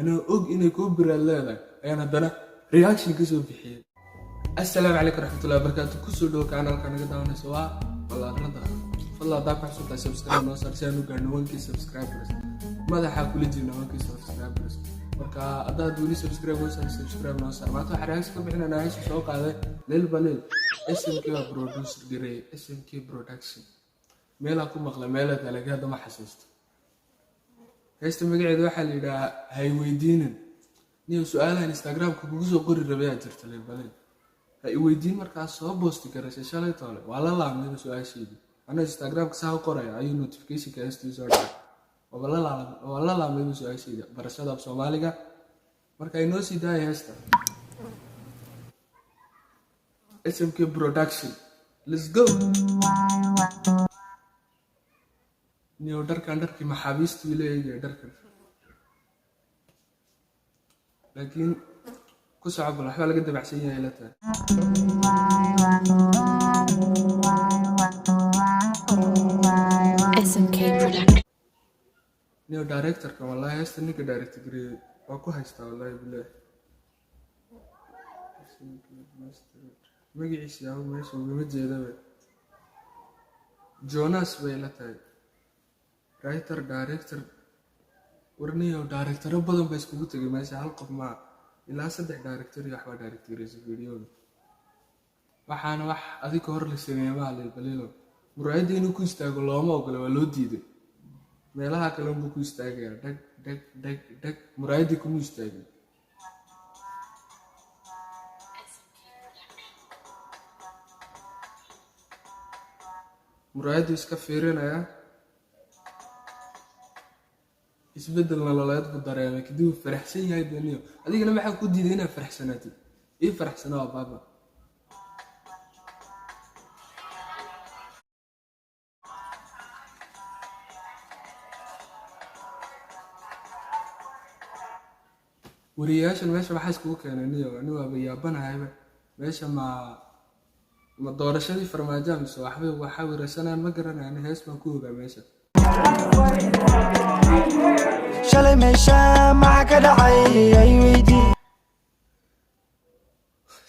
أنا إني كوبرا لا أنا دنا رياكشن كسو بحيل. السلام عليكم ورحمة الله وبركاته. كسر دوك أنا كان قدام أنا سواء والله رضا والله داك حسوت سبسكرايب نوصل سانو كانوا وانكي سبسكرايبرز ماذا حاكل جينا وانكي سبسكرايبرز marka adaad wali subscribe noo saar maanta waxa raayis ka bixin ana hayso soo qaaday leel baleel SMK producer diray SMK production meela ku maqla meela kale gaada ma xasuusto haysta magaceedu waxa la yiraahdaa hay weydiinin niyo su'aalaha Instagram ku ugu soo qori rabay aad jirta leel baleel hay weydiin markaas soo post garashay shalay toole waa la laamay su'aasheedii ana Instagram ka soo qoray ayuu notification ka soo dhacay والله لا ما يسوي أي شيء برشاد أب سوماليكا مركا ينوسي داي هستا SMK production let's go نيو درك عندك محابيس تولي درك لكن كصعب الأحوال قد بعشية إلتها SMK production نيو دايركتور كمان والله هستني كدايركتور جري أكو هستا والله بالله ما جيش يا عم ماشي مجد هذا جوناس بيلتاي رايتر دايركتور ورنيو دايركتور بدن بس كوجو تجي ماشي حلقة مع إلا صدق دايركتور يحوى دايركتور يسوي فيديو waxaana wax adiga hor la sameeyay la baleelo muraayada inuu ku istaago looma ogolo waa loo diiday meelaha kale uu ku istaagay dag muraayada ku istaagay muraayada iska fiirinaya isbedel nololeed ku dareemay kadib faraxsan yahay baniyo adigana maxaa ku diiday inaad faraxsanaatid faraxsanaa baaba ورياشن ماشي waxaa isku keenaniyo anigu waa yaabanahay meesha ma doorashadii farmaajo mise waxa weerarsanaan ma garanayna hees baan ku ogaa meesha shalay meesha ma ka dhacay ay weydii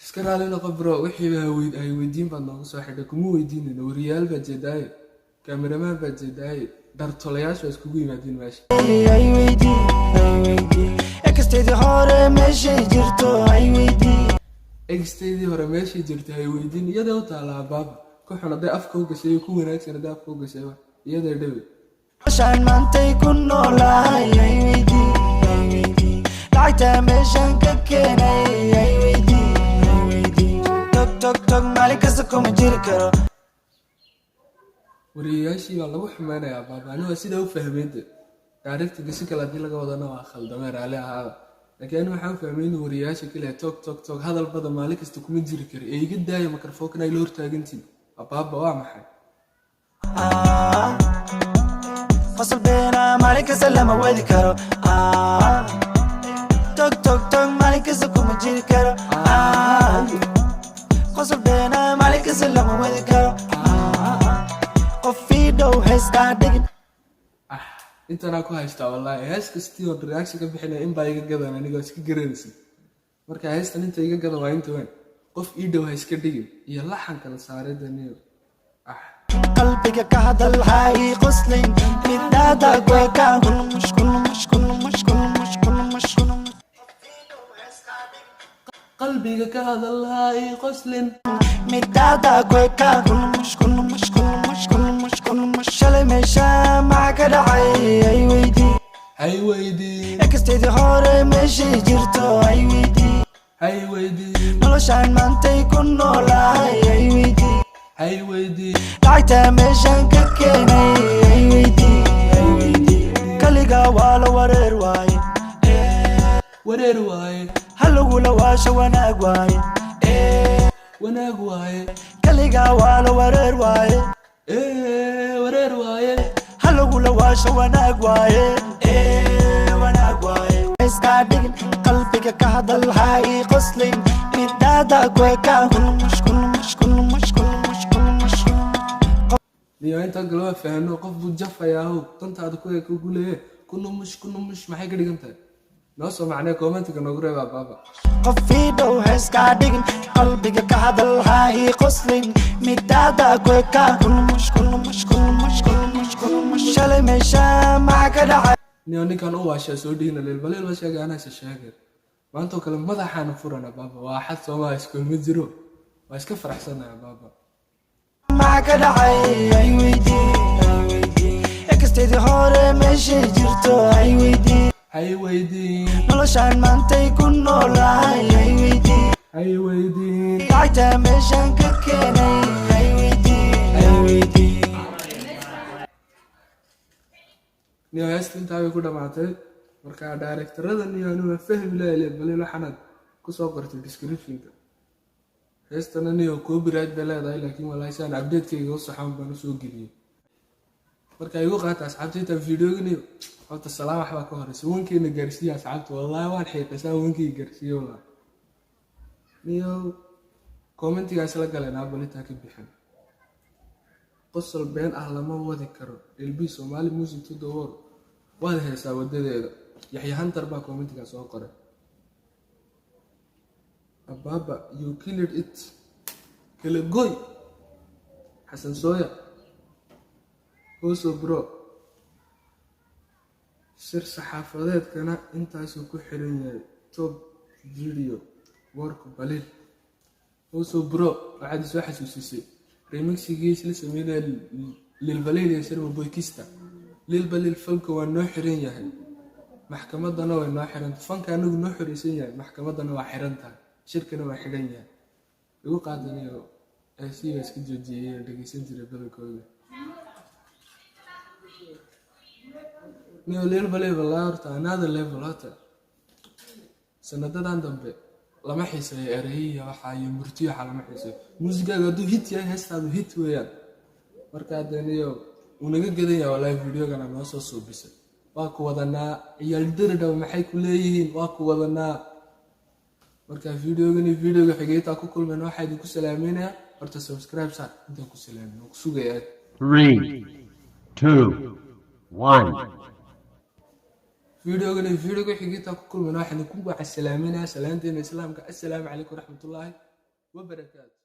iska raadina qabro wixii ay weydiin baan nooga soo xidhay kuma weydiinayno wariyaal baa jeeday cameraman baa jeeday dartolayaasha isku yimaadeen meesha ay weydii extended hore meesha jirto ay jirto ay weydiin iyada u taala baab ku xanaday afka u gashay ku wanaagsan afka u gashay iyada dhawe shan maantay ku noolahay ay weydii lacagta meeshan ka keenay ay weydii tog maalin kasta kuma jiri karo wariyaashii waa lagu xumaanayaa baab aniga sida u fahmeeyay دايركت بسكلا دي لقى وضعنا خلدمير عليها هذا لكن أنا محاول فهمين ورياشة كلها توك هذا البضا مالك استكمل جيركر إيه قد دايما ميكروفوكنا يلور تاجنتين أبابا وامحي فصل بينا مالك سلام وذكره توك مالك استكمل جيركر فصل بينا مالك سلام وذكره قفيدو هستادق انت انا ku haystaa wallahi hees kastiyo reaction ka bixinay in baa iga gadan aniga iska garanaysan marka heestan inta iga gadan waa inta weyn qof ii dhow iska dhigin iyo laxan kala saareedaniyo qalbiga ka hadal hay qoslin midada ku ka qalbiga ka hadal hay qoslin midada ku ka shalay meesha ma ka dhacay ay weydii extended hore meesha jirto ay weydii noloshaan maantay ku noolahay ay weydii lacagta meeshan ka keenay ay weydii kaliga waa la wareer waaye halagu la waasho wanaag waaye kaliga waa la wareer waaye halagu la waasho wanaag waaye iska dhigin qalbiga ka hadal hay qoslin midada ku ka niyo inta galwa faano qof buu jafayaa tantaada ku leeyahay kunu mush maxay ka dhigan tahay noo soo macnee commentiga noogu reeba baaba qofii dhow heeska dhigin qalbiga ka hadal hay qoslin midada ku ka kulmush shalay meesha ma ka dhacay ninkan u waashaa soo dhigna leelbaleel la sheegay anaa sheegay maanta kale madaxaana furana baaba waa xad Soomaali isku mid jiro waa iska faraxsanahay baaba ma ka dhacay ay weydii eksteedi hore meesha jirto ay weydii noloshaan maantay ku noolahay ay weydii lacagta meeshaan ka keenay ay weydii niyo heestintaa way ku dhamaatay marka directorada niyo anu fahmi lahayd balil waxaad ku soo qortay description-ka heestana niyo copyright bay leedahay laakiin wallahi saan update-kayga u saxan baan soo geliyay marka igu qaata asxaabtayda video-gani horta salaam waxba ka horeysa wankeena gaarsiiya asxaabta wallahi waan xiiqaysaa wankii gaarsiiyo wallahi niyo commentigaas la galeen abalita ka bixin qosol been ah lama wadi karo LB Somali Music to the World waan heesaa wadadeeda Yaxya Hunter baa commentigaas soo qoray ababa you killed it kala goy Xasan Sooya also bro sir saxaafadeedkana intaasuu ku xiran yahay top video work balil also bro waxaad soo xasuusisay remixigii la sameeyay lil balil iyo sir boykista lil balil falka waa noo xiran yahay maxkamadana way noo xiran fanka anagu noo xirisan yahay maxkamadana waa xiran tahay shirkana waa xiran yahay ugu qaadanayo asiga iska joojiyay dhageysan jiray badalkooda niyo lil balil la horta another level hata sanadadan dambe lama xiiseeyo erayga waxa ay murtiyo lama xiiseeyo muusiga hadu hit yahay heestaadu hit weeyaan marka adaniyo unaga gadan yahay wallahi video-gana noo soo soobisay waa ku wadanaa ciyaal dirida maxay ku leeyihiin waa ku wadanaa marka video-ga xigeyta ku kulmeen waxa idin ku salaameynaa horta subscribe sa inta ku salaameyn ku sugaya 3 2 1 video-ga xigeyta ku kulmeen waxa idin ku salaameynaa salaanteena islaamka assalaamu calaykum waraxmatullaahi wa barakaatuh